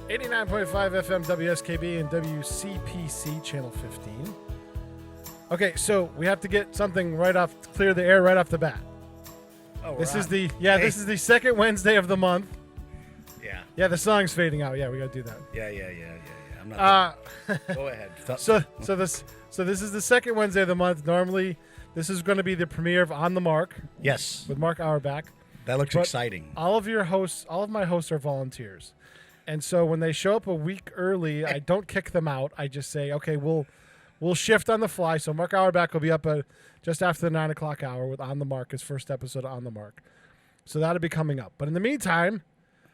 89.5 FM WSKB and WCPC Channel 15. Okay, so we have to get something clear the air right off the bat. Oh, this is the second Wednesday of the month. Yeah. Yeah, the song's fading out. Yeah, we got to do that. Yeah. I'm not. Go ahead. So this is the second Wednesday of the month. Normally, this is going to be the premiere of On the Mark. Yes. With Mark Auerbach. That looks exciting. All of my hosts are volunteers. And so when they show up a week early, I don't kick them out. I just say, okay, we'll shift on the fly. So Mark Auerbach will be up just after the 9 o'clock hour with On the Mark, his first episode of On the Mark. So that'll be coming up. But in the meantime,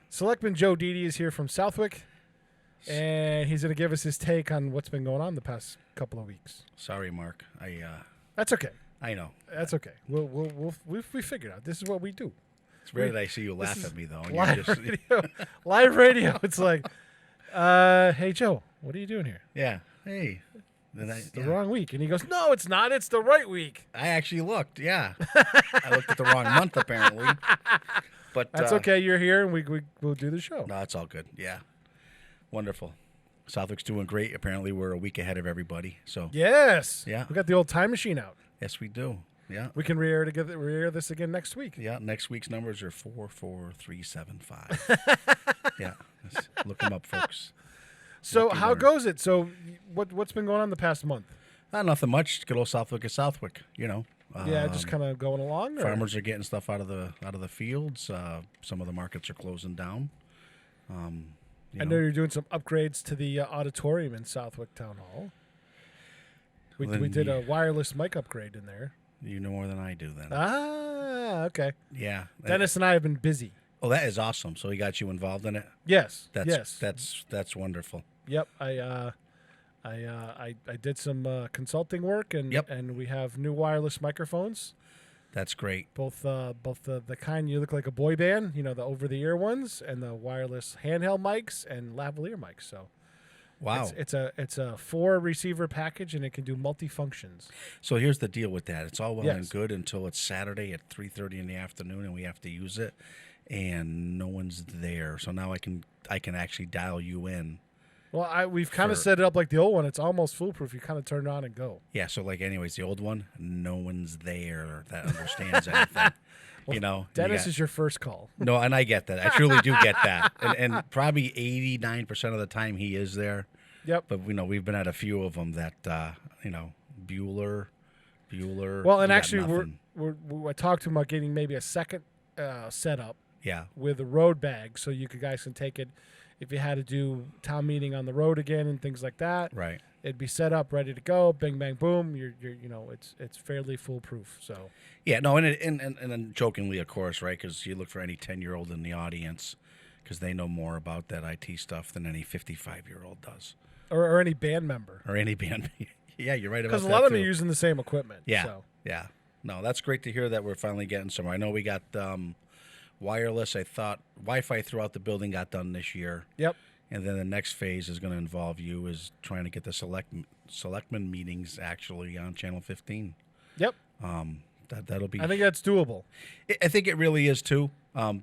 Selectman Joe Didi is here from Southwick, and he's going to give us his take on what's been going on the past couple of weeks. Sorry, Mark. That's okay. I know. That's okay. We figured out. This is what we do. It's rare that I see you laugh at me, though. And Live radio. It's like, hey, Joe, what are you doing here? Yeah. Hey. It's the wrong week. And he goes, no, it's not. It's the right week. I actually looked, yeah. I looked at the wrong month, apparently. But that's okay. You're here, and we'll do the show. No, it's all good. Yeah. Wonderful. Southwick's doing great. Apparently, we're a week ahead of everybody. So yes. Yeah. We got the old time machine out. Yes, we do. Yeah. We can re-air this again next week. Yeah. Next week's numbers are 44375. Yeah. Look them up, folks. So how goes it? So what's been going on the past month? Nothing much. Good old Southwick is Southwick, you know. Yeah, just kind of going along. Farmers are getting stuff out of the fields. Some of the markets are closing down. I know you're doing some upgrades to the auditorium in Southwick Town Hall. We did a wireless mic upgrade in there. You know more than I do, then. Okay. Yeah. Dennis and I have been busy. Oh, that is awesome. So he got you involved in it? Yes. That's wonderful. Yep. I did some consulting work, and we have new wireless microphones. That's great. Both the kind you look like a boy band, you know, the over-the-ear ones, and the wireless handheld mics and lavalier mics. So, wow, it's a 4-receiver package, and it can do multi-functions. So here's the deal with that. It's all well Yes. and good until it's Saturday at 3:30 in the afternoon, and we have to use it, and no one's there. So now I can actually dial you in. Well, we've kind of set it up like the old one. It's almost foolproof. You kind of turn it on and go. Yeah, so anyways, the old one, no one's there that understands anything. Well, you know, Dennis is your first call. No, and I get that. I truly do get that. And probably 89% of the time he is there. Yep. But, we've been at a few of them that, Bueller. Well, and actually, I talked to him about getting maybe a second setup. Yeah. With a road bag, so you guys can take it if you had to do town meeting on the road again and things like that. Right. It'd be set up, ready to go. Bing, bang, boom. You're it's fairly foolproof. So. Yeah. No, and then jokingly, of course, right? Because you look for any 10-year-old in the audience, because they know more about that IT stuff than any 55-year-old does. Or any band member. Or any band. Yeah, you're right about that. Because a lot of them are using the same equipment. Yeah. So. Yeah. No, that's great to hear that we're finally getting somewhere. I know we got wireless. I thought Wi-Fi throughout the building got done this year. Yep. And then the next phase is going to involve you is trying to get the selectmen meetings actually on Channel 15. Yep. That'll be. I think that's doable. I think it really is too.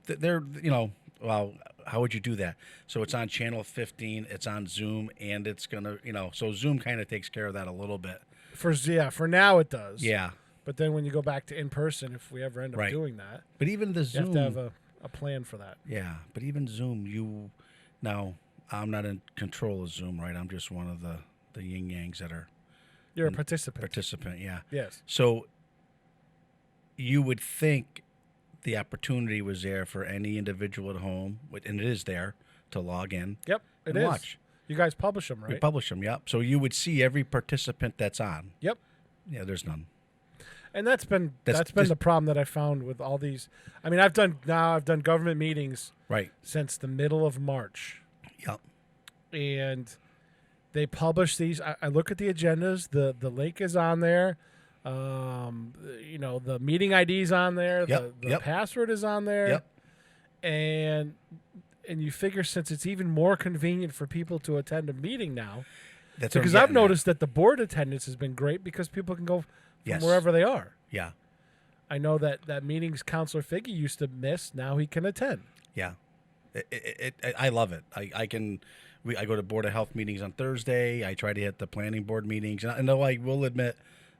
They're well, how would you do that? So it's on Channel 15. It's on Zoom, and it's gonna so Zoom kind of takes care of that a little bit. For now it does. Yeah. But then when you go back to in-person, if we ever end up doing that. But even the Zoom. You have to have a plan for that. Yeah. But even Zoom, now, I'm not in control of Zoom, right? I'm just one of the yin-yangs that are. You're a participant. Participant, yeah. Yes. So you would think the opportunity was there for any individual at home, and it is there, to log in. Yep, it is. Watch. You guys publish them, right? We publish them, yep. So you would see every participant that's on. Yep. Yeah, there's none. And that's been the problem that I found with all these. I mean, I've done government meetings since the middle of March. Yep. And they publish these. I look at the agendas. The link is on there. The meeting ID is on there. Yep. The password is on there. Yep. And you figure, since it's even more convenient for people to attend a meeting now, because I've noticed that the board attendance has been great because people can go from wherever they are. Yeah. I know that meetings Councilor Figge used to miss, now he can attend. Yeah. I love it. I go to Board of Health meetings on Thursday. I try to hit the planning board meetings. And though I will admit,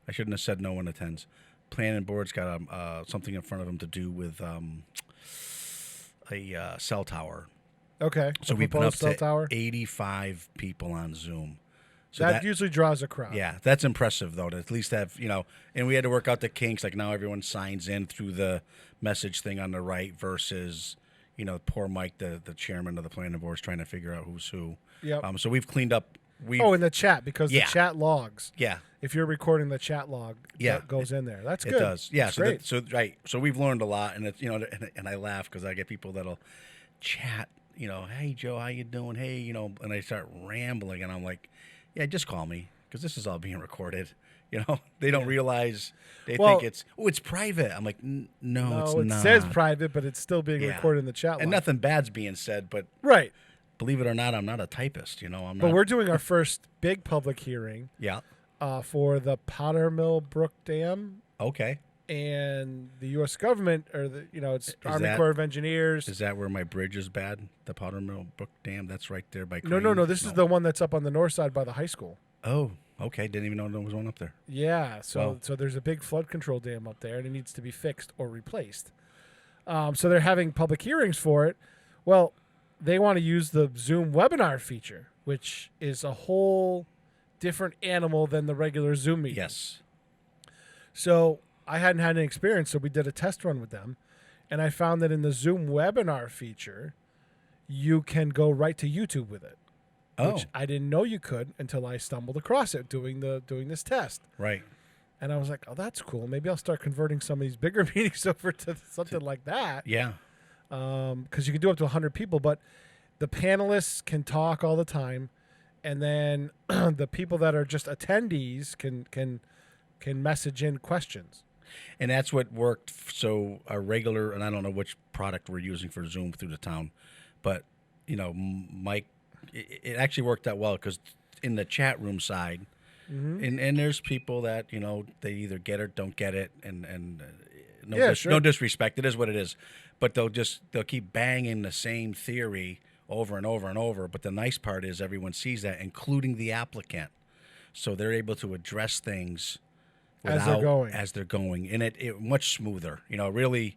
I shouldn't have said no one attends. Planning board's got something in front of them to do with a cell tower. Okay. So we've been up to 85 people on Zoom. So that usually draws a crowd. Yeah, that's impressive, though, to at least have, and we had to work out the kinks. Like now everyone signs in through the message thing on the right versus, poor Mike, the chairman of the planning board, is trying to figure out who's who. Yep. So we've cleaned up. In the chat, because the chat logs. Yeah. If you're recording the chat log, that goes in there. That's good. It does. Yeah. That's great. So we've learned a lot, and it's, and I laugh because I get people that'll chat, hey, Joe, how you doing? Hey, and I start rambling, and I'm like, yeah, just call me because this is all being recorded. They don't realize. They think it's private. I'm like, no, it's not. It says private, but it's still being recorded in the chat log. And nothing bad's being said, but believe it or not, I'm not a typist. But we're doing our first big public hearing. Yeah. For the Pottermill Brook Dam. Okay. And the U.S. government, or it's Army Corps of Engineers. Is that where my bridge is bad? The Pottermill Brook Dam? That's right there by Crane? No. This is the one that's up on the north side by the high school. Oh, okay. Didn't even know there was one up there. Yeah. So there's a big flood control dam up there, and it needs to be fixed or replaced. So they're having public hearings for it. Well, they want to use the Zoom webinar feature, which is a whole different animal than the regular Zoom meeting. Yes. So I hadn't had any experience, so we did a test run with them, and I found that in the Zoom webinar feature, you can go right to YouTube with it. Which I didn't know you could until I stumbled across it doing this test. Right. And I was like, oh, that's cool. Maybe I'll start converting some of these bigger meetings over to something like that. Yeah. Because you can do up to 100 people, but the panelists can talk all the time, and then the people that are just attendees can message in questions. And that's what worked. So a regular, and I don't know which product we're using for Zoom through the town, but Mike, it actually worked out well because in the chat room side, and there's people that they either get it, don't get it, and no disrespect, it is what it is, but they'll keep banging the same theory over and over and over. But the nice part is everyone sees that, including the applicant, so they're able to address things as they're going, and it much smoother. Really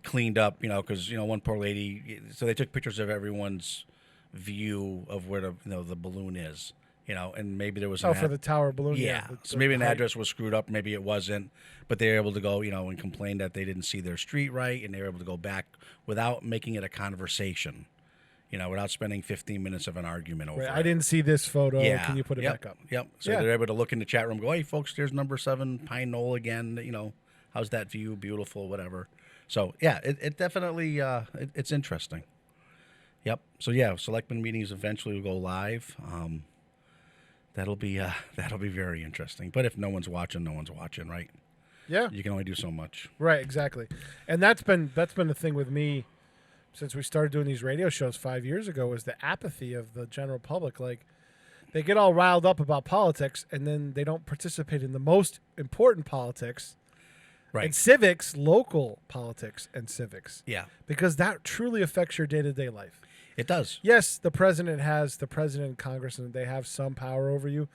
cleaned up. Because one poor lady. So they took pictures of everyone's view of where the balloon is. And maybe there was for the tower balloon. Yeah. So maybe an address was screwed up. Maybe it wasn't. But they were able to go, and complain that they didn't see their street right, and they were able to go back without making it a conversation. Without spending 15 minutes of an argument over it. I didn't see this photo. Yeah. Can you put it back up? Yep. So they're able to look in the chat room and go, hey, folks, there's number 7 Pine Knoll again. How's that view? Beautiful, whatever. So, yeah, it definitely it's interesting. Yep. So, selectmen meetings eventually will go live. That'll be very interesting. But if no one's watching, no one's watching, right? Yeah. You can only do so much. Right, exactly. And that's been the thing with me since we started doing these radio shows 5 years ago, is the apathy of the general public. Like, they get all riled up about politics, and then they don't participate in the most important politics, right? And civics, local politics and civics. Yeah. Because that truly affects your day-to-day life. It does. Yes, the president and Congress, and they have some power over you.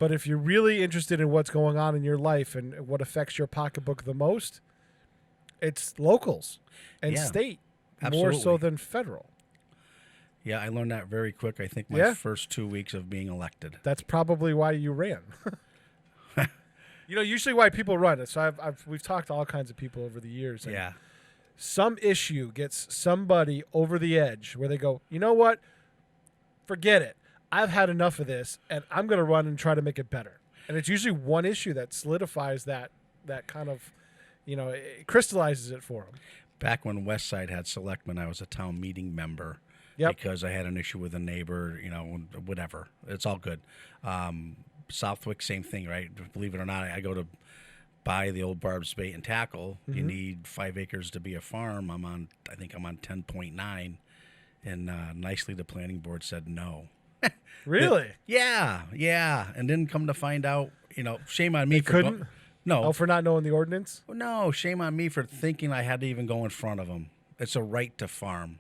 But if you're really interested in what's going on in your life and what affects your pocketbook the most, it's locals and state. Absolutely. More so than federal. Yeah, I learned that very quick. I think my first 2 weeks of being elected. That's probably why you ran. Usually why people run. So we've talked to all kinds of people over the years. And some issue gets somebody over the edge where they go, you know what? Forget it. I've had enough of this, and I'm going to run and try to make it better. And it's usually one issue that solidifies that kind of, it crystallizes it for them. Back when Westside had selectmen, I was a town meeting member because I had an issue with a neighbor, whatever. It's all good. Southwick, same thing, right? Believe it or not, I go to buy the old Barb's Bait and Tackle. You need 5 acres to be a farm. I think I'm on 10.9, and nicely the planning board said no. Really? Yeah. And then come to find out, shame on me for No. Oh, for not knowing the ordinance? No, shame on me for thinking I had to even go in front of them. It's a right to farm.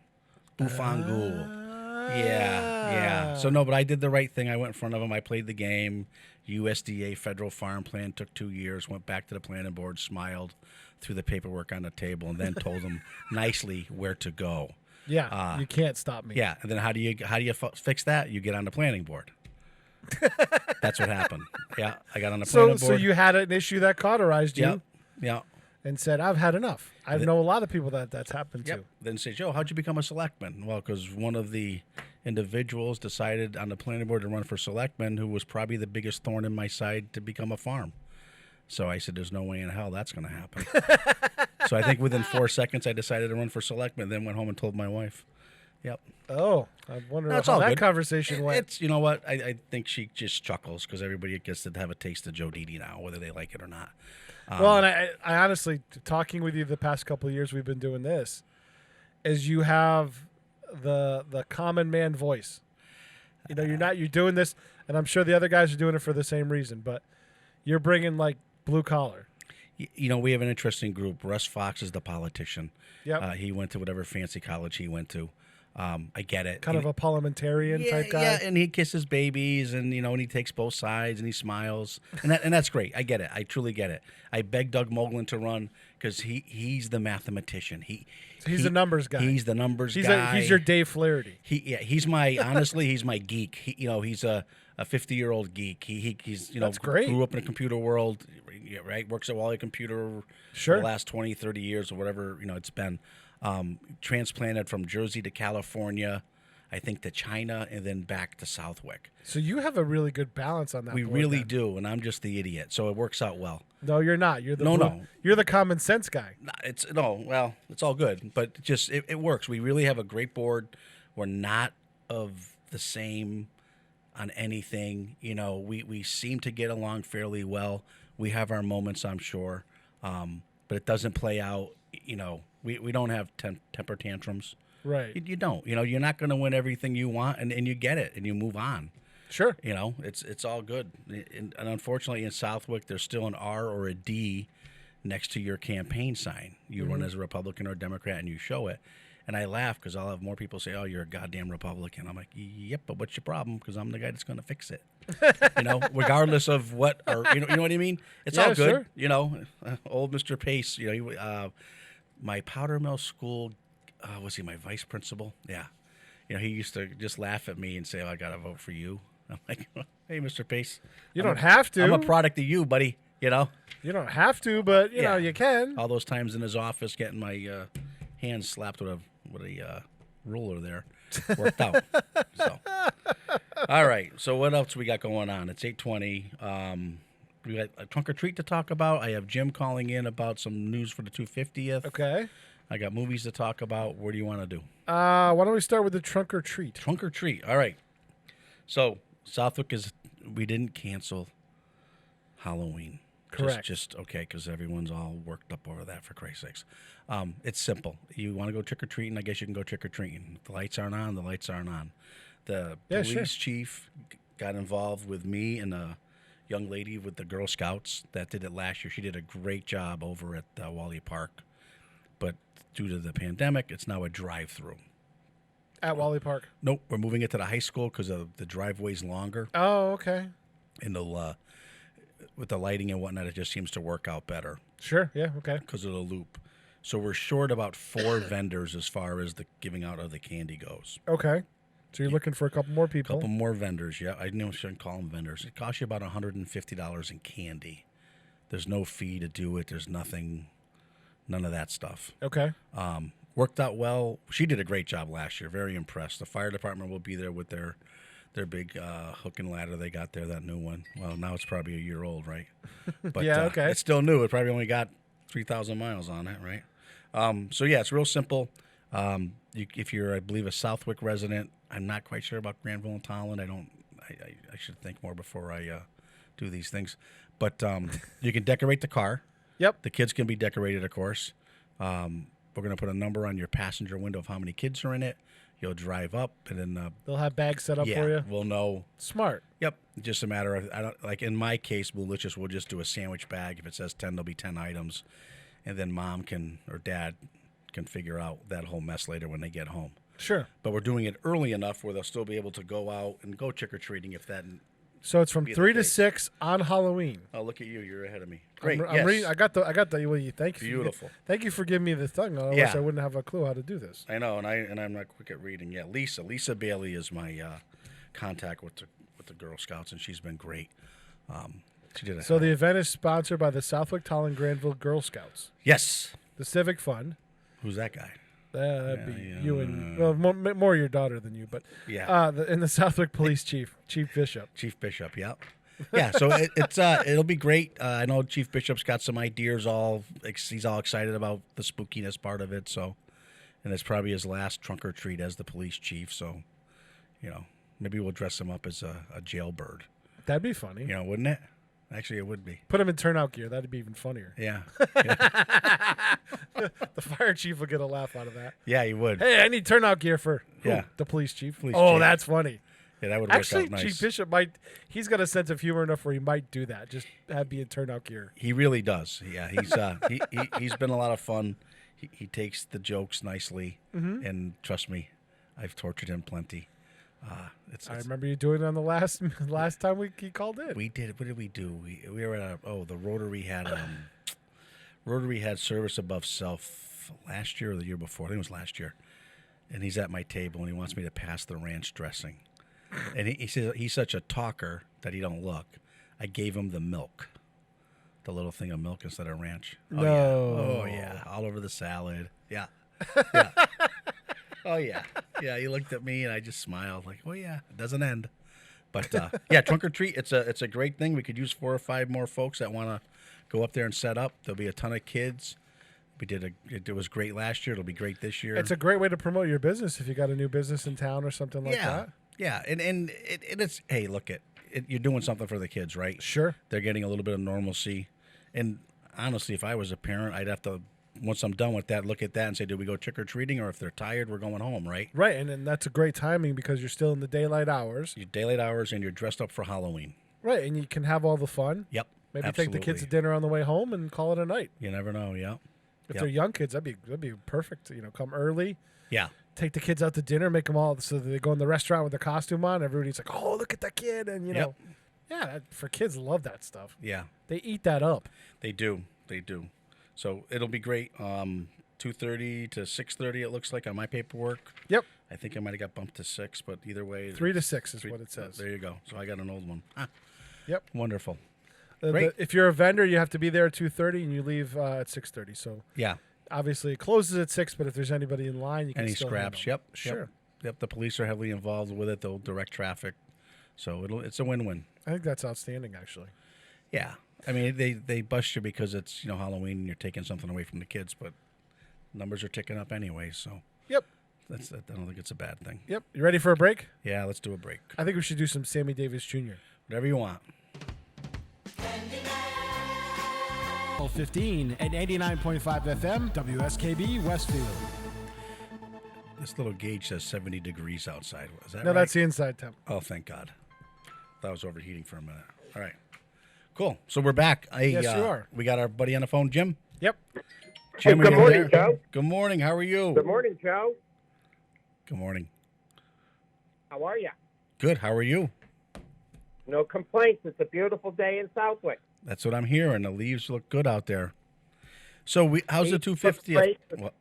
Bufangool. Yeah. So no, but I did the right thing. I went in front of him. I played the game. USDA federal farm plan took 2 years. Went back to the planning board, smiled, threw the paperwork on the table, and then told him nicely where to go. Yeah, you can't stop me. Yeah, and then how do you fix that? You get on the planning board. That's what happened. Yeah, I got on the planning board. So you had an issue that cauterized you. Yeah. And said, I've had enough. I know a lot of people that's happened to. Then say, Joe, how'd you become a selectman? Well, because one of the individuals decided on the planning board to run for selectman, who was probably the biggest thorn in my side to become a farm. So I said, there's no way in hell that's going to happen. So I think within 4 seconds, I decided to run for selectman, then went home and told my wife. Yep. Oh, I wonder That's how all that good. conversation went. It's, you know what? I think she just chuckles because everybody gets to have a taste of Joe Didi now, whether they like it or not. Well, and I honestly, talking with you the past couple of years we've been doing this, is you have the common man voice. You know, you're doing this, and I'm sure the other guys are doing it for the same reason, but you're bringing like blue collar. You know, we have an interesting group. Russ Fox is the politician. Yep. He went to whatever fancy college he went to. I get it. Kind of a parliamentarian type guy. Yeah, and he kisses babies, and and he takes both sides, and he smiles, and that's great. I get it. I truly get it. I begged Doug Moglen to run because he's the mathematician. He's the numbers guy. He's the numbers guy. He's your Dave Flaherty. He's my honestly, he's my geek. He's a 50-year-old geek. He's That's great. Grew up in a computer world, right? Works at Wally Computer Sure. for the last 20, 30 years or whatever it's been. Transplanted from Jersey to California, I think to China, and then back to Southwick. So you have a really good balance on that. We board really then. do, and I'm just the idiot, so it works out well. No, you're not. You're the No. You're the common sense guy. It's all good, but just it works. We really have a great board. We're not of the same on anything. We seem to get along fairly well. We have our moments, I'm sure, but it doesn't play out. We don't have temper tantrums. Right. You don't. You're not going to win everything you want, and you get it, and you move on. Sure. It's all good. And unfortunately, in Southwick, there's still an R or a D next to your campaign sign. You run as a Republican or a Democrat, and you show it. And I laugh because I'll have more people say, "Oh, you're a goddamn Republican." I'm like, "Yep, but what's your problem? Because I'm the guy that's going to fix it." Regardless of what, or you know what I mean. It's all good. Sure. Old Mr. Pace. My powder mill school. Was he my vice principal? Yeah. He used to just laugh at me and say, "Oh, I got to vote for you." I'm like, "Hey, Mr. Pace, You don't have to. I'm a product of you, buddy." You don't have to, but you know you can. All those times in his office getting my hands slapped with a ruler there worked out. So, all right. So what else we got going on? It's 8:20. We got a trunk or treat to talk about. I have Jim calling in about some news for the 250th. Okay. I got movies to talk about. What do you want to do? Why don't we start with the trunk or treat? Trunk or treat. All right. So Southwick we didn't cancel Halloween. Correct. Just okay, because everyone's all worked up over that, for Christ's sakes. It's simple. You want to go trick-or-treating, I guess you can go trick-or-treating. If the lights aren't on, the lights aren't on. The police chief got involved with me and a young lady with the Girl Scouts that did it last year. She did a great job over at Wally Park. But due to the pandemic, it's now a drive-through. At Wally Park? Nope, we're moving it to the high school because the driveway's longer. Oh, okay. And with the lighting and whatnot, it just seems to work out better. Sure, yeah, okay. Because of the loop. So we're short about 4 vendors as far as the giving out of the candy goes. Okay. So you're looking for a couple more people. A couple more vendors, yeah. I shouldn't call them vendors. It costs you about $150 in candy. There's no fee to do it. There's nothing, none of that stuff. Okay. Worked out well. She did a great job last year. Very impressed. The fire department will be there with their big hook and ladder they got there, that new one. Well, now it's probably a year old, right? But yeah, okay. It's still new. It probably only got 3,000 miles on it, right? So, yeah, it's real simple. If you're, I believe, a Southwick resident, I'm not quite sure about Granville and Tolland. I should think more before I do these things. But you can decorate the car. Yep. The kids can be decorated, of course. We're going to put a number on your passenger window of how many kids are in it. You'll drive up, and then they'll have bags set up for you. We'll know. Smart. Yep, just a matter of like in my case, we'll just do a sandwich bag. If it says 10, there'll be 10 items, and then mom or dad can figure out that whole mess later when they get home. Sure. But we're doing it early enough where they'll still be able to go out and go trick-or-treating if that. So it's from Be the 3 to case. 6 on Halloween. Oh, look at you! You're ahead of me. Great. I'm Yes. reading, I got the. Well, thank you. Beautiful. Thank you for giving me the thing. Otherwise, Yeah. I wouldn't have a clue how to do this. I know, and I'm not quick at reading. Yeah, Lisa Bailey is my contact with the Girl Scouts, and she's been great. She did. So the event is sponsored by the Southwick, Tolland, Granville Girl Scouts, yes. the Civic Fund. Who's that guy? That'd be Yeah, you and more your daughter than you, but Yeah. and the Southwick Police Chief Bishop. Chief Bishop. Yep. Yeah. So it'll be great. I know Chief Bishop's got some ideas. He's all excited about the spookiness part of it. So, and it's probably his last trunk or treat as the police chief. So, maybe we'll dress him up as a jailbird. That'd be funny. Wouldn't it? Actually, it would be. Put him in turnout gear. That'd be even funnier. Yeah. The fire chief would get a laugh out of that. Yeah, he would. Hey, I need turnout gear for Yeah. the police chief. Police oh, chief. that's funny. Yeah, that would Actually, work out nice. Chief Bishop he's got a sense of humor enough where he might do that. Just be in turnout gear. He really does. Yeah, he's been a lot of fun. He takes the jokes nicely, and trust me, I've tortured him plenty. I remember you doing it on the last time he called in. We did. What did we do? We were at the Rotary had service above self last year or the year before. I think it was last year. And he's at my table and he wants me to pass the ranch dressing. And he says he's such a talker that he don't look. I gave him the milk, the little thing of milk instead of ranch. No. Oh yeah, all over the salad. Yeah. Oh yeah. He looked at me and I just smiled like, oh yeah, it doesn't end. But yeah, trunk or treat. It's a great thing. We could use 4 or 5 more folks that want to go up there and set up. There'll be a ton of kids. It was great last year. It'll be great this year. It's a great way to promote your business if you got a new business in town or something like that. Yeah, and it's hey, look you're doing something for the kids, right? Sure. They're getting a little bit of normalcy, and honestly, if I was a parent, I'd have to once I'm done with that, look at that and say, do we go trick or treating, or if they're tired, we're going home, right? Right, and that's a great timing because you're still in the daylight hours. Your daylight hours, and you're dressed up for Halloween. Right, and you can have all the fun. Yep. Maybe absolutely. take the kids to dinner on the way home and call it a night. You never know. Yeah. If they're young kids, that'd be perfect. Come early. Yeah. Take the kids out to dinner, make them all so that they go in the restaurant with their costume on. Everybody's like, "Oh, look at that kid!" And for kids, love that stuff. Yeah. They eat that up. They do. So it'll be great. 2:30 to 6:30. It looks like on my paperwork. Yep. I think I might have got bumped to 6, but either way, 3 to 6 is what it says. There you go. So I got an old one. Yep. Wonderful. Great. If you're a vendor, you have to be there at 2:30 and you leave at 6:30. So Yeah. obviously it closes at 6, but if there's anybody in line, you can Any still scraps? handle. Yep. Sure. Yep. The police are heavily involved with it. They'll direct traffic, so it's a win-win. I think that's outstanding, actually. Yeah. I mean, they bust you because it's Halloween and you're taking something away from the kids, but numbers are ticking up anyway. So Yep. I don't think it's a bad thing. Yep. You ready for a break? Yeah. Let's do a break. I think we should do some Sammy Davis Jr. Whatever you want. 15 at 89.5 FM, WSKB Westfield. This little gauge says 70 degrees outside. Is that No, right? that's the inside temp. Oh, thank God. Thought I was overheating for a minute. All right. Cool. So we're back. Yes, you are. We got our buddy on the phone, Jim. Yep. Jim, Good are you morning, there? Joe. Good morning. How are you? Good morning, Joe. Good morning. How are you? Good. How are you? No complaints. It's a beautiful day in Southwick. That's what I'm hearing. The leaves look good out there. So how's the Leaves look 250th? great. What?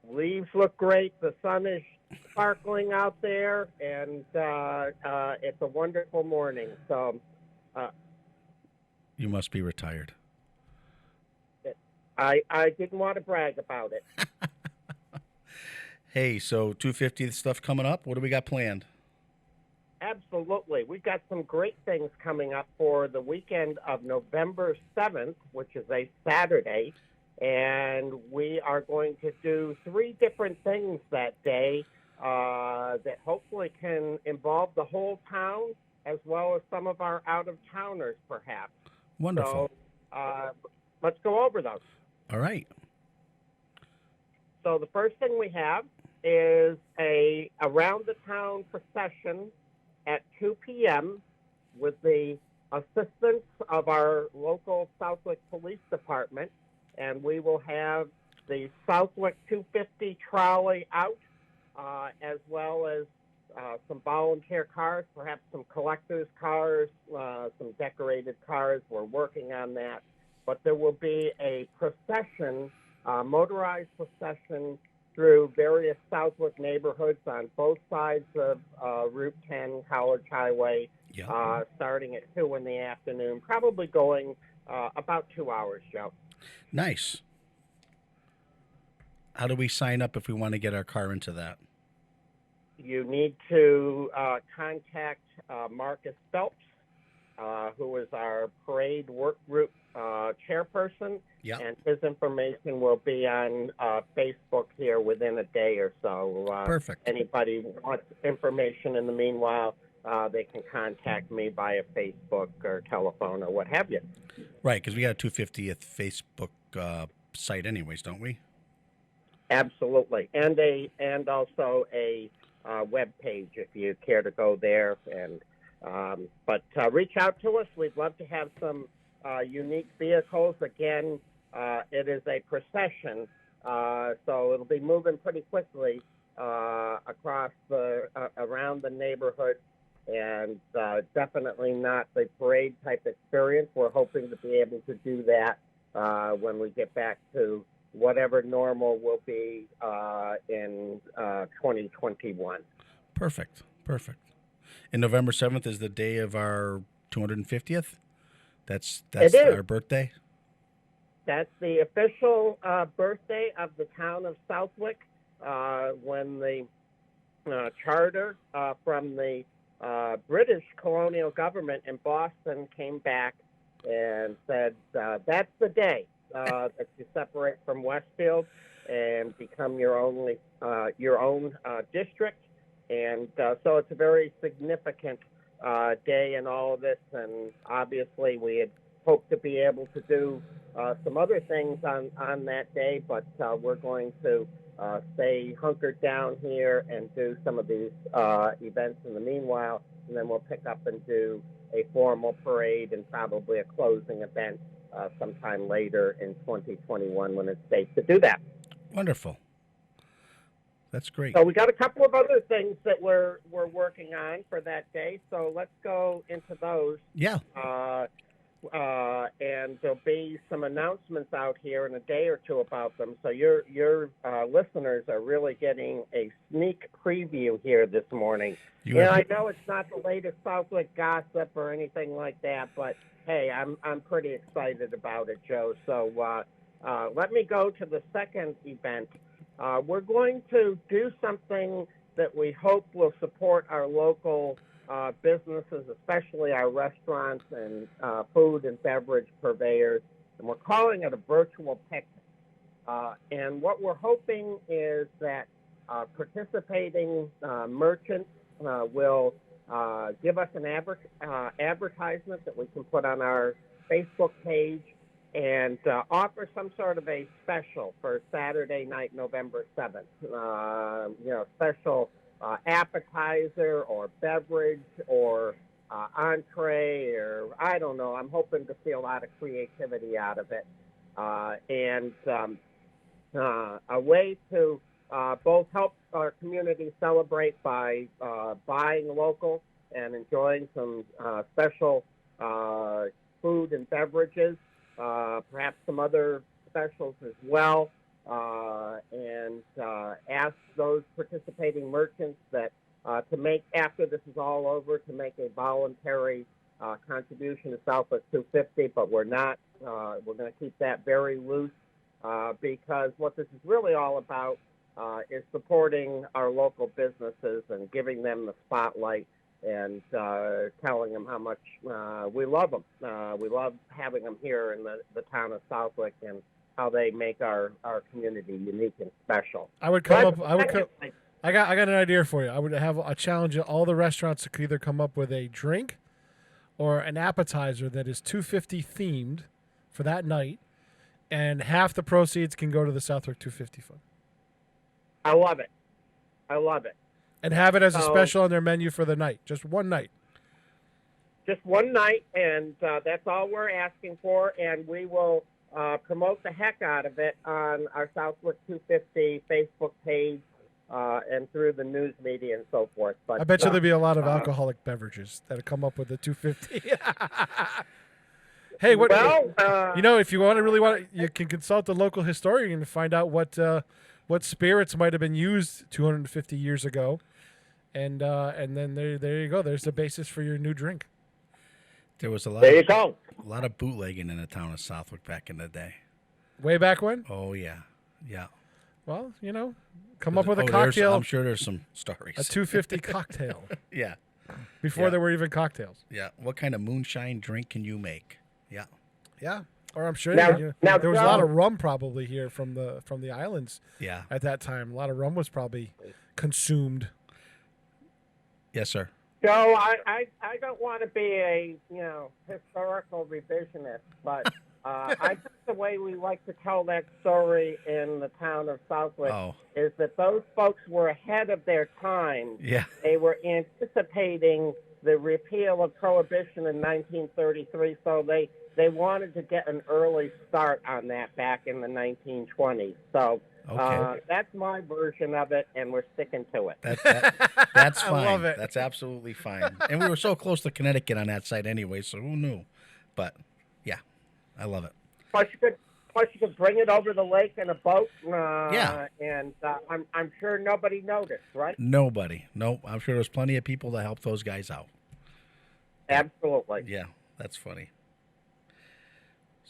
Leaves look great. The sun is sparkling out there, and it's a wonderful morning. So You must be retired. I didn't want to brag about it. Hey, so 250th stuff coming up. What do we got planned? Absolutely. We've got some great things coming up for the weekend of November 7th, which is a Saturday. And we are going to do 3 different things that day that hopefully can involve the whole town as well as some of our out-of-towners, perhaps. Wonderful. So let's go over those. All right. So the first thing we have is a around-the-town procession at 2 p.m. with the assistance of our local Southwick Police Department, and we will have the Southwick 250 trolley out, as well as some volunteer cars, perhaps some collectors' cars, some decorated cars. We're working on that. But there will be a procession, motorized procession through various Southwick neighborhoods on both sides of Route 10, College Highway, starting at 2 in the afternoon, probably going about 2 hours, Joe. Nice. How do we sign up if we want to get our car into that? You need to contact Marcus Phelps, who is our parade work group chairperson, and his information will be on Facebook here within a day or so. Perfect. Anybody wants information in the meanwhile, they can contact me via Facebook or telephone or what have you. Right, because we got a 250th Facebook site anyways, don't we? Absolutely. And also a web page if you care to go there. But reach out to us. We'd love to have some unique vehicles. Again, it is a procession, so it'll be moving pretty quickly across around the neighborhood, and definitely not the parade type experience. We're hoping to be able to do that when we get back to whatever normal will be in 2021. Perfect. And November 7th is the day of our 250th? That's our birthday? That's the official birthday of the town of Southwick, when the charter from the British colonial government in Boston came back and said, that's the day that you separate from Westfield and become your own district. And so it's a very significant day in all of this, and obviously we had hoped to be able to do some other things on that day, but we're going to stay hunkered down here and do some of these events in the meanwhile, and then we'll pick up and do a formal parade and probably a closing event sometime later in 2021 when it's safe to do that. Wonderful. That's great. So we got a couple of other things that we're working on for that day. So let's go into those. Yeah. And there'll be some announcements out here in a day or two about them. So your listeners are really getting a sneak preview here this morning. I know it's not the latest Southwick gossip or anything like that, but hey, I'm pretty excited about it, Joe. So let me go to the second event. We're going to do something that we hope will support our local businesses, especially our restaurants and food and beverage purveyors, and we're calling it a virtual picnic. And what we're hoping is that participating merchants will give us an advertisement that we can put on our Facebook page and offer some sort of a special for Saturday night, November 7th. Special appetizer or beverage or entree, or I don't know. I'm hoping to see a lot of creativity out of it. And a way to both help our community celebrate by buying local and enjoying some special food and beverages, perhaps some other specials as well, and ask those participating merchants that to make, after this is all over, to make a voluntary contribution to Southwick 250, but we're not. We're going to keep that very loose because what this is really all about is supporting our local businesses and giving them the spotlight and telling them how much we love them. We love having them here in the town of Southwick and how they make our community unique and special. I got an idea for you. I would have a challenge of all the restaurants that could either come up with a drink or an appetizer that is 250 themed for that night, and half the proceeds can go to the Southwick 250 Fund. I love it. And have it as a special on their menu for the night. Just one night. Just one night, and that's all we're asking for. And we will promote the heck out of it on our Southwick 250 Facebook page and through the news media and so forth. But I bet you there'll be a lot of alcoholic beverages that'll come up with the 250. Hey, what? Well, If you you can consult a local historian to find out what spirits might have been used 250 years ago, and then there you go. There's the basis for your new drink. There was there you go. a lot of bootlegging in the town of Southwick back in the day. Way back when? Oh yeah, yeah. Well, come up with a cocktail. I'm sure there's some stories. A 250 cocktail. Yeah. Before there were even cocktails. Yeah. What kind of moonshine drink can you make? Yeah. Yeah. Or I'm sure Now, there was a lot of rum probably here from the islands. Yeah. At that time, a lot of rum was probably consumed. Yes, sir. Joe, I don't want to be a historical revisionist, but I think the way we like to tell that story in the town of Southwick is that those folks were ahead of their time. Yeah. They were anticipating the repeal of Prohibition in 1933, so they wanted to get an early start on that back in the 1920s. So that's my version of it, and we're sticking to it. That's fine. I love it. That's absolutely fine. And we were so close to Connecticut on that side anyway, so who knew? But, yeah, I love it. Plus, you could bring it over the lake in a boat. Yeah. And I'm sure nobody noticed, right? Nobody. No, I'm sure there's plenty of people to help those guys out. Absolutely. Yeah, that's funny.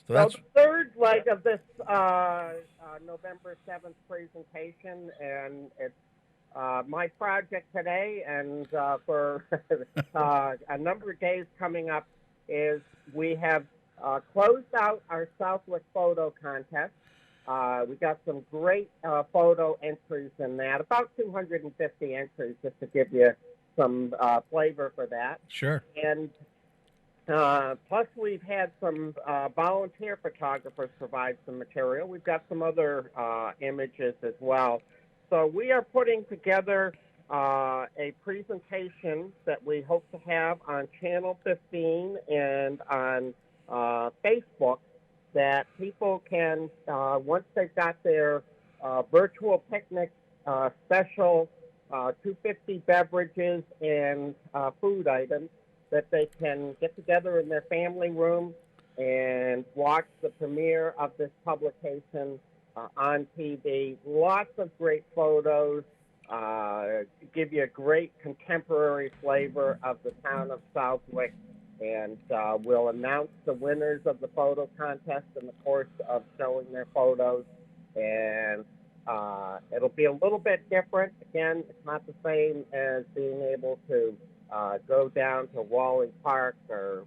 So the third leg of this November 7th presentation, and it's my project today, and for a number of days coming up, is we have closed out our Southwick photo contest. We got some great photo entries in that, about 250 entries, just to give you some flavor for that. Sure. And plus, we've had some volunteer photographers provide some material. We've got some other images as well. So we are putting together a presentation that we hope to have on Channel 15 and on Facebook that people can, once they've got their virtual picnic special 250 beverages and food items, that they can get together in their family room and watch the premiere of this publication on TV. Lots of great photos, give you a great contemporary flavor of the town of Southwick, and we'll announce the winners of the photo contest in the course of showing their photos. And it'll be a little bit different. Again, it's not the same as being able to go down to Wally Park or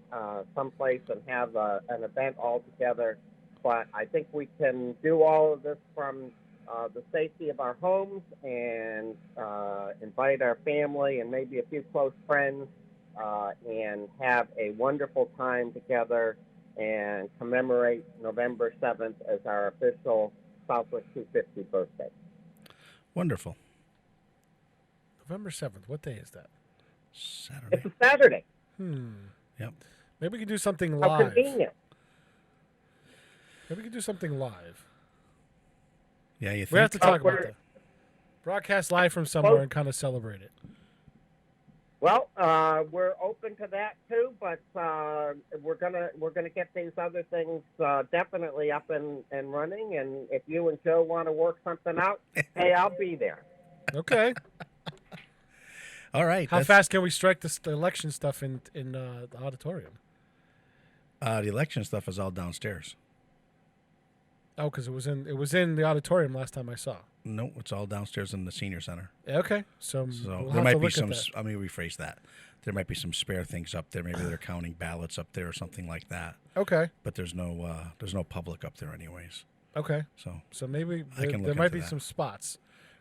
someplace and have an event all together. But I think we can do all of this from the safety of our homes and invite our family and maybe a few close friends and have a wonderful time together and commemorate November 7th as our official Southwick 250 birthday. Wonderful. November 7th. What day is that? Saturday. It's a Saturday. Yep. Maybe we can do something How live. convenient. Maybe we can do something live. Yeah, you think? We have to talk about that. Broadcast live from somewhere and kind of celebrate it. Well, we're open to that too, but we're gonna get these other things definitely up and running. And if you and Joe want to work something out, hey, I'll be there. Okay. All right. How fast can we strike the election stuff in the auditorium? The election stuff is all downstairs. Oh, because it was in the auditorium last time I saw. No, it's all downstairs in the senior center. Okay, so we'll there have might to be look some. at that. Let me rephrase that. There might be some spare things up there. Maybe they're counting ballots up there or something like that. Okay. But there's no public up there anyways. Okay. So maybe I can there look might into be that. some spots.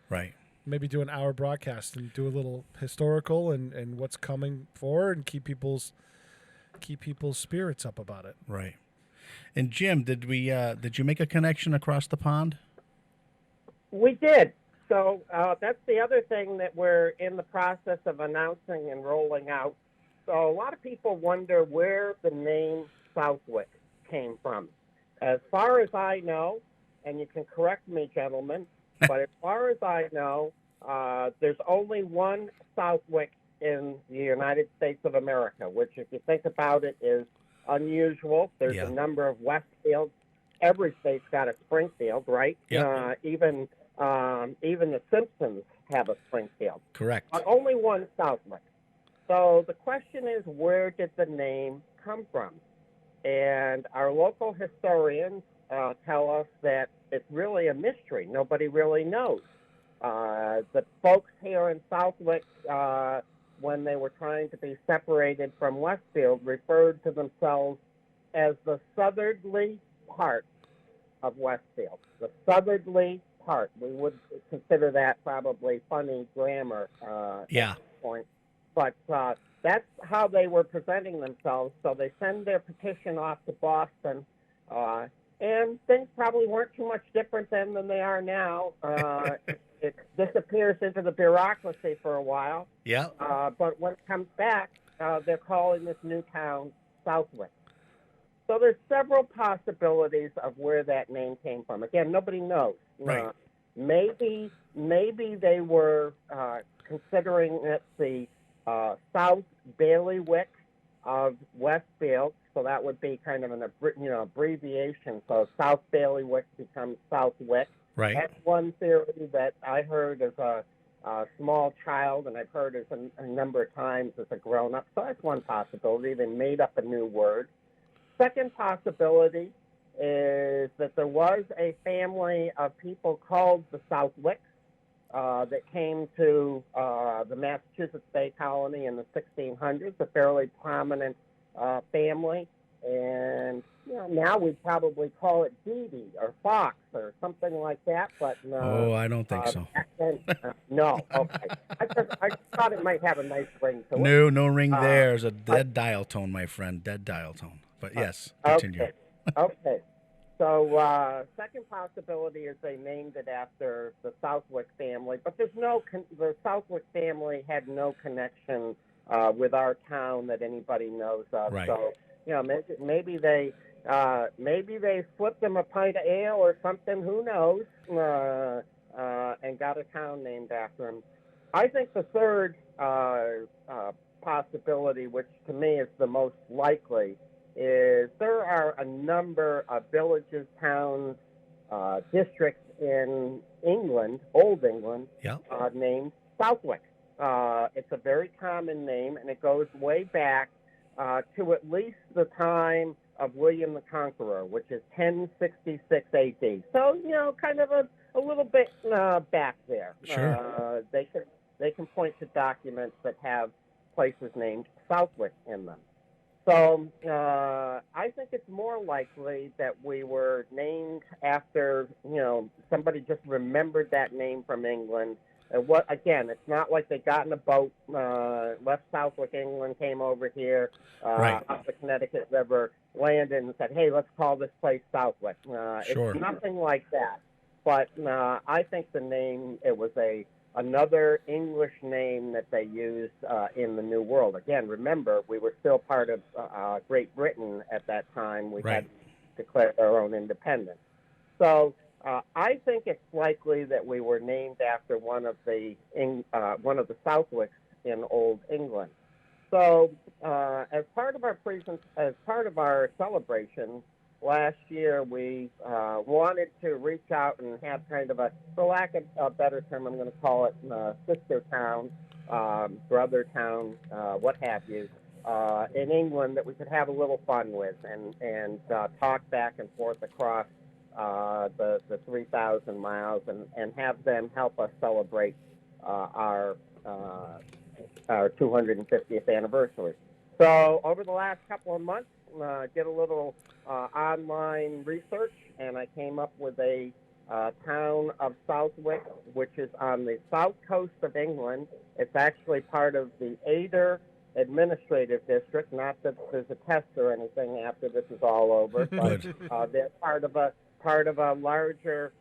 Right. Maybe do an hour broadcast and do a little historical and what's coming forward and keep people's spirits up about it. Right. And Jim, did you make a connection across the pond? We did. So that's the other thing that we're in the process of announcing and rolling out. So a lot of people wonder where the name Southwick came from. as far as I know, and you can correct me, gentlemen, but as far as I know, there's only one Southwick in the United States of America, which, if you think about it, is unusual. There's Yeah. a number of Westfields. Every state's got a Springfield, right? Yep. Even the Simpsons have a Springfield. Correct. But only one Southwick. So the question is, where did the name come from? And our local historians tell us that it's really a mystery. Nobody really knows. The folks here in Southwick, when they were trying to be separated from Westfield, referred to themselves as the southerly part of Westfield. The southerly part. We would consider that probably funny grammar Yeah. at this point. But that's how they were presenting themselves. So they send their petition off to Boston, and things probably weren't too much different then than they are now. It disappears into the bureaucracy for a while. Yeah. But when it comes back, they're calling this new town Southwick. So there's several possibilities of where that name came from. Again, nobody knows. Right. Maybe they were considering it the South Bailiwick of Westfield, so that would be kind of an abbreviation. So South Bailiwick becomes Southwick. Right. That's one theory that I heard as a small child, and I've heard as a number of times as a grown-up. So that's one possibility. They made up a new word. Second possibility is that there was a family of people called the Southwicks that came to the Massachusetts Bay Colony in the 1600s, a fairly prominent family. And now we'd probably call it Dee or Fox or something like that. But Oh, I don't think so. back then, no. Okay. I just thought it might have a nice ring to it. No ring there. There's a dead dial tone, my friend. Dead dial tone. But yes, continue. Okay. So second possibility is they named it after the Southwick family, but there's the Southwick family had no connection with our town that anybody knows of. Right. So maybe they flipped them a pint of ale or something. Who knows? And got a town named after him. I think the third possibility, which to me is the most likely, is there are a number of villages, towns, districts in England, Old England, Yeah. Named Southwick. It's a very common name, and it goes way back to at least the time of William the Conqueror, which is 1066 AD. So, kind of a little bit back there. Sure. They can point to documents that have places named Southwick in them. So I think it's more likely that we were named after, somebody just remembered that name from England. Again, it's not like they got in a boat, left Southwick, England, came over here, Right. up the Connecticut River, landed and said, hey, let's call this place Southwick. Sure. It's nothing like that. But I think the name, it was another English name that they used in the New World. Again, remember, we were still part of Great Britain at that time. We Right. had declared our own independence. So I think it's likely that we were named after one of the Southwicks in Old England. So as part of our celebration last year, we wanted to reach out and have kind of for lack of a better term, I'm going to call it sister town, brother town, what have you, in England that we could have a little fun with and talk back and forth across the 3,000 miles and have them help us celebrate our 250th anniversary. So over the last couple of months, did a little online research, and I came up with a town of Southwick, which is on the south coast of England. It's actually part of the Ayr Administrative District. Not that there's a test or anything after this is all over, but they're part of a larger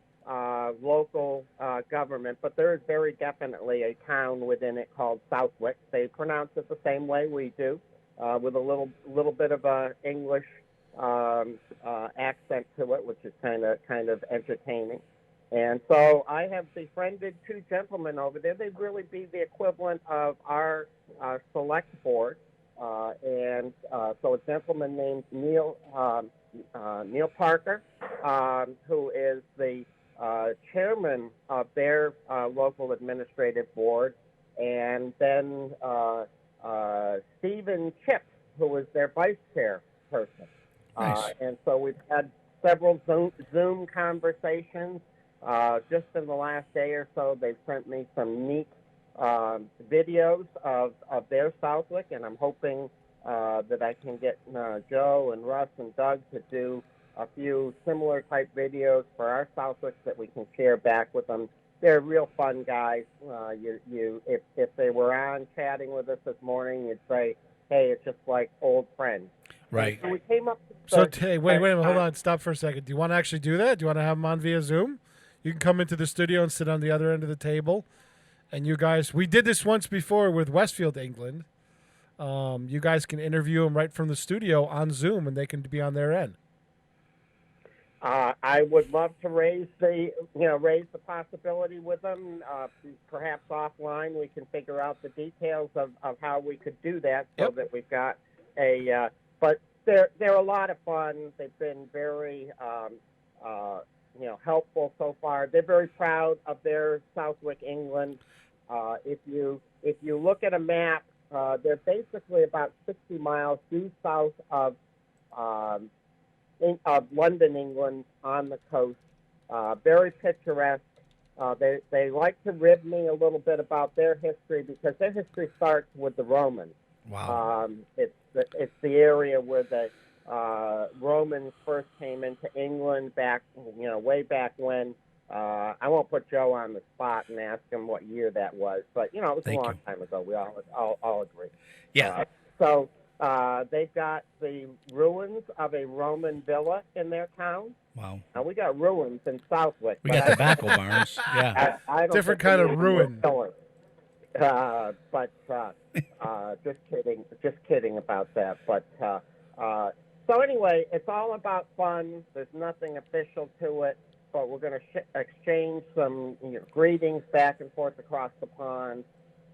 local government. But there is very definitely a town within it called Southwick. They pronounce it the same way we do, with a little bit of a English accent to it, which is kind of entertaining. And so I have befriended two gentlemen over there. They'd really be the equivalent of our select board. So a gentleman named Neil Parker, who is the chairman of their local administrative board, and then Stephen Chip, who is their vice chair person. Nice. And so we've had several Zoom conversations. Just in the last day or so, they've sent me some neat videos of their Southwick, and I'm hoping that I can get Joe and Russ and Doug to do a few similar type videos for our Southwicks that we can share back with them. They're real fun guys. If they were on chatting with us this morning, you'd say, hey, it's just like old friends. Right. So we came up with So, wait, hold on. Stop for a second. Do you want to actually do that? Do you want to have them on via Zoom? You can come into the studio and sit on the other end of the table. And you guys, we did this once before with Westfield, England. You guys can interview them right from the studio on Zoom, and they can be on their end. I would love to raise the possibility with them. Perhaps offline, we can figure out the details of how we could do that, so that we've got a. But they're a lot of fun. They've been very helpful so far. They're very proud of their Southwick, England. If you look at a map, they're basically about 60 miles due south of London, England, on the coast. Very picturesque. They like to rib me a little bit about their history, because their history starts with the Romans. Wow. It's the area where the Romans first came into England back, way back when. I won't put Joe on the spot and ask him what year that was, but it was a long time ago. We all agree. Yeah. So they've got the ruins of a Roman villa in their town. Wow. Now we got ruins in Southwick. We got tobacco barns. Yeah. I don't Different think kind we of need ruin. Just kidding about that. But so anyway, it's all about fun. There's nothing official to it, but we're going to exchange some greetings back and forth across the pond.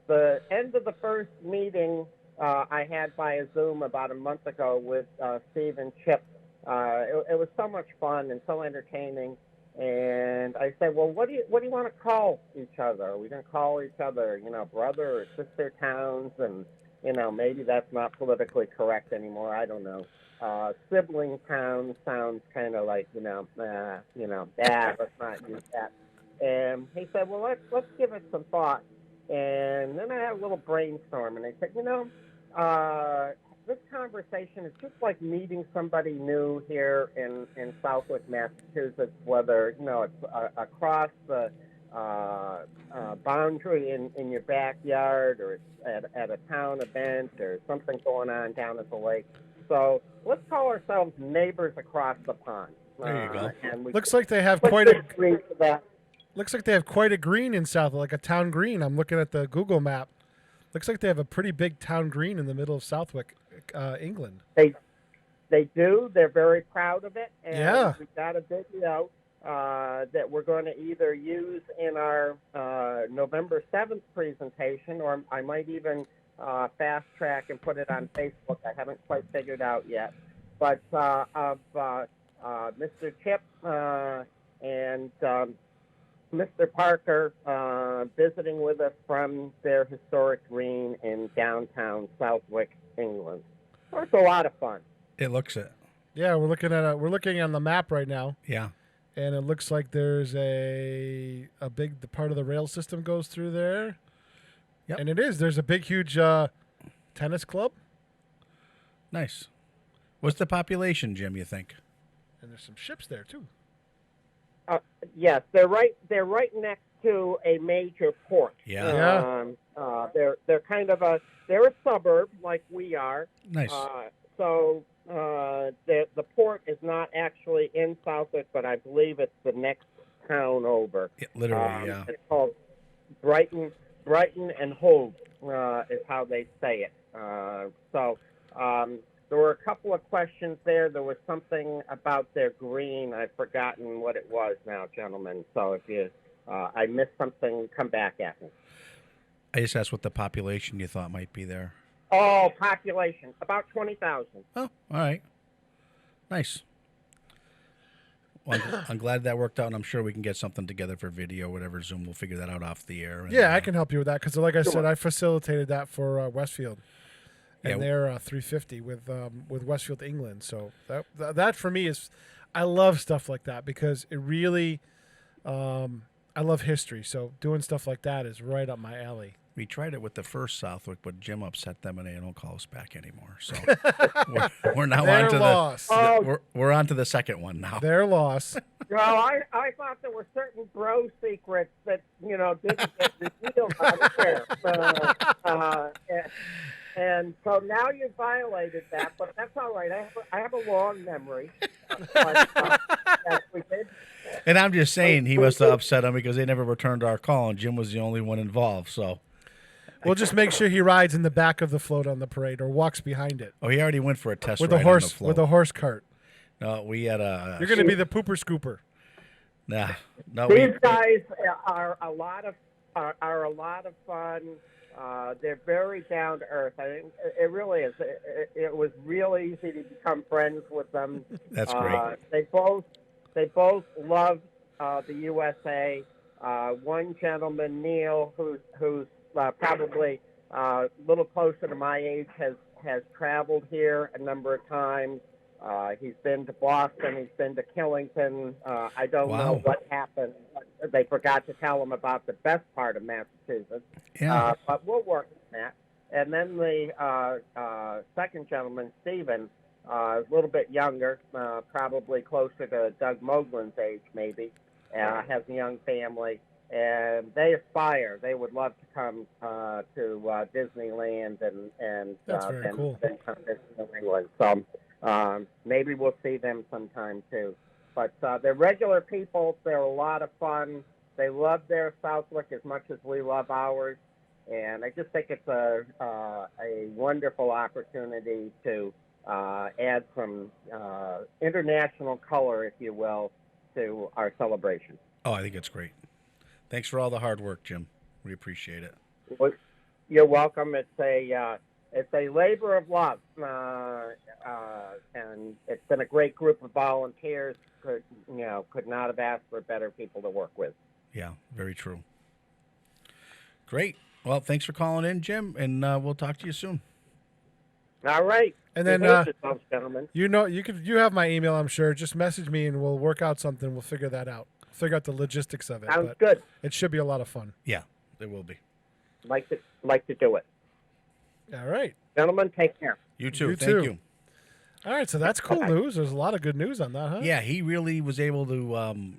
The end of the first meeting I had via Zoom about a month ago with Steve and Chip. It was so much fun and so entertaining. And I said, well, what do you want to call each other? Are we going to call each other, brother or sister towns? And, maybe that's not politically correct anymore. I don't know. Sibling towns sounds kind of like, let's not use that. And he said, well, let's give it some thought. And then I had a little brainstorm, and I said, this conversation is just like meeting somebody new here in Southwick, Massachusetts, whether, it's across the boundary in your backyard, or it's at a town event, or something going on down at the lake. So let's call ourselves neighbors across the pond. There you go. And Looks like they have Looks like they have quite a green in Southwick, like a town green. I'm looking at the Google map. Looks like they have a pretty big town green in the middle of Southwick, England. They do. They're very proud of it. And Yeah. we've got a video that we're going to either use in our November 7th presentation, or I might even fast track and put it on Facebook. I haven't quite figured out yet. But of Mr. Chip and Mr. Parker visiting with us from their historic green in downtown Southwick, England. So it's a lot of fun. It looks it. Yeah, we're looking on the map right now, Yeah. and it looks like there's the part of the rail system goes through there. Yep. And there's a big, huge tennis club. Nice. What's the population, Jim, you think? And there's some ships there too. Yes, they're right next to a major port. Yeah. They're kind of they're a suburb like we are. Nice. So the port is not actually in Southwick, but I believe it's the next town over. Yeah, literally, yeah. It's called Brighton and Hove is how they say it. there were a couple of questions there. There was something about their green. I've forgotten what it was now, gentlemen. So if you, I missed something, come back at me. I just asked what the population you thought might be there. Oh, population, about 20,000. Oh, all right. Nice. Well, I'm glad that worked out, and I'm sure we can get something together for video, whatever. Zoom, we'll figure that out off the air. And, Yeah, I can help you with that because, like I Sure. said, I facilitated that for Westfield, and Yeah. they're 350 with Westfield, England. So that for me is, I love stuff like that because it really, I love history. So doing stuff like that is right up my alley. We tried it with the first Southwick, but Jim upset them, and they don't call us back anymore. So we're now Their on to loss. we're on to the second one now. Their loss. Well, I thought there were certain bro secrets that, didn't get revealed on the air. And so now you violated that, but that's all right. I have a long memory. Yes, we did. And I'm just saying he must have upset them because they never returned our call, and Jim was the only one involved. So We'll just make sure he rides in the back of the float on the parade or walks behind it he already went for a test with ride a horse on the float. with a horse cart. No, we had a. You're going to be the pooper scooper. Nah, no. These guys are a lot of fun. They're very down to earth. I think it really is. It was real easy to become friends with them. That's great. They both love the USA. One gentleman, Neil, who's probably a little closer to my age, has traveled here a number of times. He's been to Boston. He's been to Killington. I don't know what happened. They forgot to tell him about the best part of Massachusetts. Yeah. But we'll work on that. And then the second gentleman, Stephen, a little bit younger, probably closer to Doug Moglen's age maybe, has a young family. And they aspire. They would love to come to Disneyland and That's very cool. then come to New England. So maybe we'll see them sometime too. But they're regular people. They're a lot of fun. They love their Southwick as much as we love ours. And I just think it's a wonderful opportunity to add some international color, if you will, to our celebration. Oh, I think it's great. Thanks for all the hard work, Jim. We appreciate it. Well, you're welcome. It's a labor of love, and it's been a great group of volunteers. Could not have asked for better people to work with. Yeah, very true. Great. Well, thanks for calling in, Jim, and we'll talk to you soon. All right. And then yourselves, gentlemen. You have my email, I'm sure. Just message me and we'll work out something. We'll figure that out. Figure out the logistics of it. Sounds good. It should be a lot of fun. Yeah, there will be. Like to do it. All right. Gentlemen, take care. You too. You Thank too. you. All right, so that's cool news. There's a lot of good news on that, huh? Yeah, he really was able to.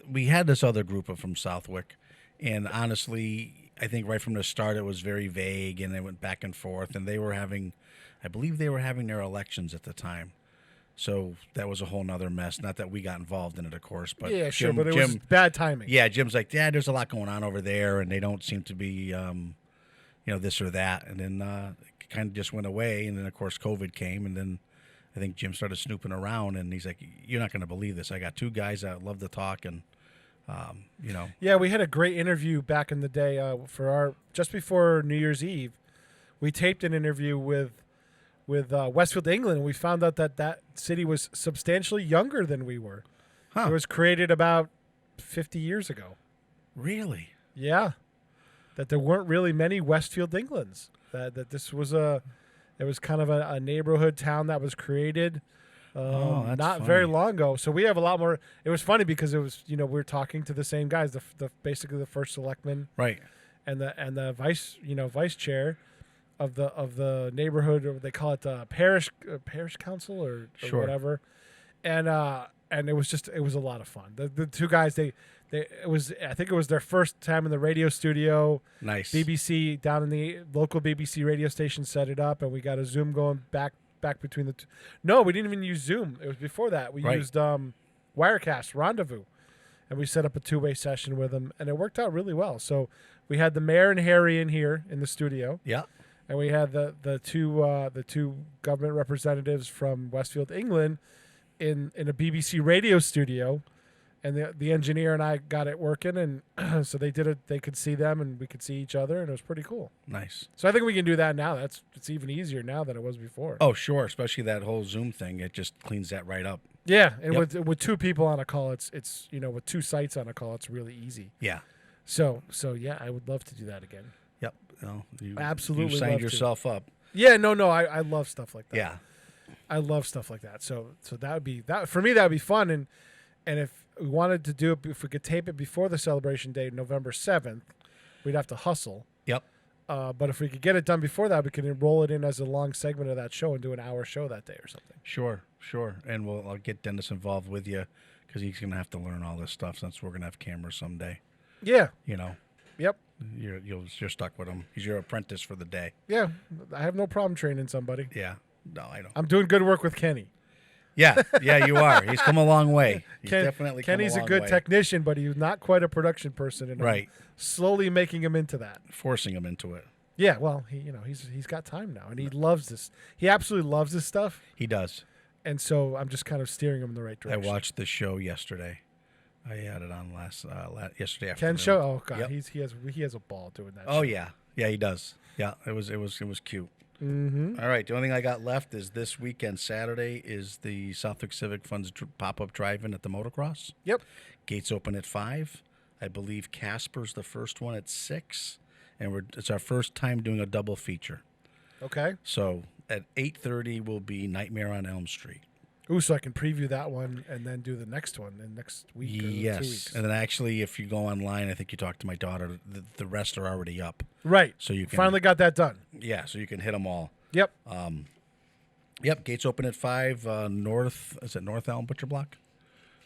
We had this other group from Southwick, and honestly, I think right from the start it was very vague, and they went back and forth, and I believe they were having their elections at the time. So that was a whole nother mess. Not that we got involved in it, of course, but Yeah, sure, but it was bad timing. Yeah, Jim's like, yeah, there's a lot going on over there, and they don't seem to be, this or that. And then it kind of just went away. And then, of course, COVID came, and then I think Jim started snooping around, and he's like, you're not going to believe this. I got two guys that love to talk, and, Yeah, we had a great interview back in the day just before New Year's Eve. We taped an interview with Westfield, England, and we found out that city was substantially younger than we were. Huh. It was created about 50 years ago. Really? Yeah. That there weren't really many Westfield Englands. That this was it was kind of a neighborhood town that was created that's not funny. very long ago. So we have a lot more. It was funny because it was, we were talking to the same guys, the basically the first selectman, Right. and the vice chair of the neighborhood, or they call it the parish council or Sure. whatever, and it was a lot of fun. The two guys I think it was their first time in the radio studio. Nice. BBC down in the local BBC radio station set it up, and we got a Zoom going back between the two. No, we didn't even use Zoom. It was before that. We Right. used Wirecast Rendezvous, and we set up a two-way session with them, and it worked out really well. So we had the mayor and Harry in here in the studio. Yeah. and we had the two government representatives from Westfield, England, in a BBC radio studio, and the engineer and I got it working, and so they did it. They could see them, and we could see each other, and it was pretty cool. Nice. So I think we can do that now. It's even easier now than it was before. Oh, sure. Especially that whole Zoom thing. It just cleans that right up. Yeah, and Yep. with two people on a call, it's with two sites on a call, it's really easy. Yeah. So yeah, I would love to do that again. Yep. No, you Absolutely You signed love to. yourself up. Yeah, no, I love stuff like that. Yeah. I love stuff like that. So that would be that for me. That would be fun. And if we wanted to do it, if we could tape it before the celebration date, November 7th, we'd have to hustle. Yep. But if we could get it done before that, we can roll it in as a long segment of that show and do an hour show that day or something. Sure. And I'll get Dennis involved with you because he's going to have to learn all this stuff since we're going to have cameras someday. Yeah. You know. Yep. You're stuck with him. He's your apprentice for the day. Yeah. I have no problem training somebody. Yeah. No, I don't. I'm doing good work with Kenny. Yeah, you are. He's come a long way. He's definitely Kenny's come a a long good way. technician, but he's not quite a production person, and I'm Right. slowly making him into that. Forcing him into it. Yeah, well, he's got time now, and he loves this. He absolutely loves this stuff, He does. and so I'm just kind of steering him in the right I direction. watched the show yesterday. I had it on yesterday afternoon. Ken show. Oh God, Yep. he has a ball doing that. Oh shit. yeah, he does. Yeah, it was cute. Mm-hmm. All right, the only thing I got left is this weekend. Saturday is the Southwick Civic Funds pop-up drive-in at the motocross. Yep. Gates open at 5. I believe Casper's the first one at 6, and it's our first time doing a double feature. Okay. So at 8:30 will be Nightmare on Elm Street. Ooh, so I can preview that one and then do the next one in next week. Or 2 Yes, weeks. and then actually, if you go online, I think you talked to my daughter. The rest are already up, Right. so you can Finally got that done. Yeah, so you can hit them all. Yep. Yep, gates open at 5. North Elm Butcher Block?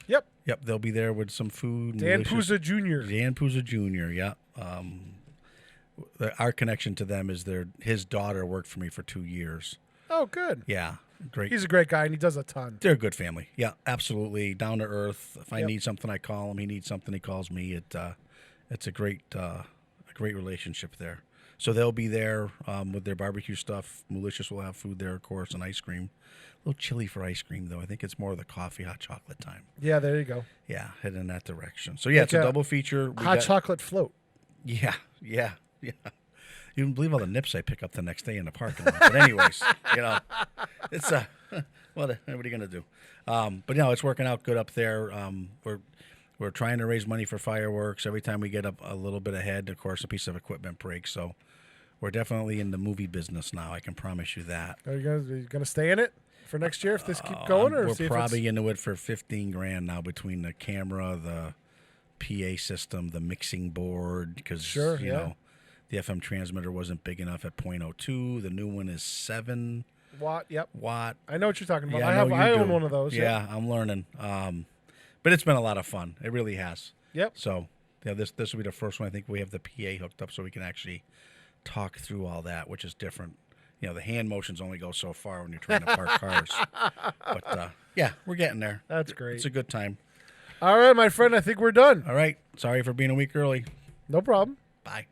Yep. Yep, they'll be there with some food. And Dan delicious- Puza Jr. Dan Puza Jr. Yeah. Our connection to them is his daughter worked for me for 2 years. Oh, good. Yeah, great. He's a great guy, and he does a ton. They're a good family. Yeah, absolutely. Down to earth. If I Yep. need something, I call him. He needs something, he calls me. It's a great relationship there. So they'll be there with their barbecue stuff. Malicious will have food there, of course, and ice cream. A little chilly for ice cream, though. I think it's more of the coffee, hot chocolate time. Yeah, there you go. Yeah, heading in that direction. So yeah, it's a Like a double feature. Hot chocolate float. Yeah. You wouldn't believe all the nips I pick up the next day in the parking lot. But anyways, it's what are you gonna do? But it's working out good up there. We're trying to raise money for fireworks. Every time we get up a little bit ahead, of course, a piece of equipment breaks. So we're definitely in the movie business now. I can promise you that. Are you gonna stay in it for next year if this keep going, or We're see if probably into it for $15,000 now between the camera, the PA system, the mixing board, because Sure, you yeah. know the FM transmitter wasn't big enough at .02. The new one is 7 Watt? Yep. watt. I know what you're talking about. Yeah, I own do. one of those. Yeah, I'm learning. But it's been a lot of fun. It really has. Yep. So this will be the first one. I think we have the PA hooked up so we can actually talk through all that, which is different. The hand motions only go so far when you're trying to park cars. But we're getting there. That's great. It's a good time. All right, my friend. I think we're done. All right. Sorry for being a week early. No problem. Bye.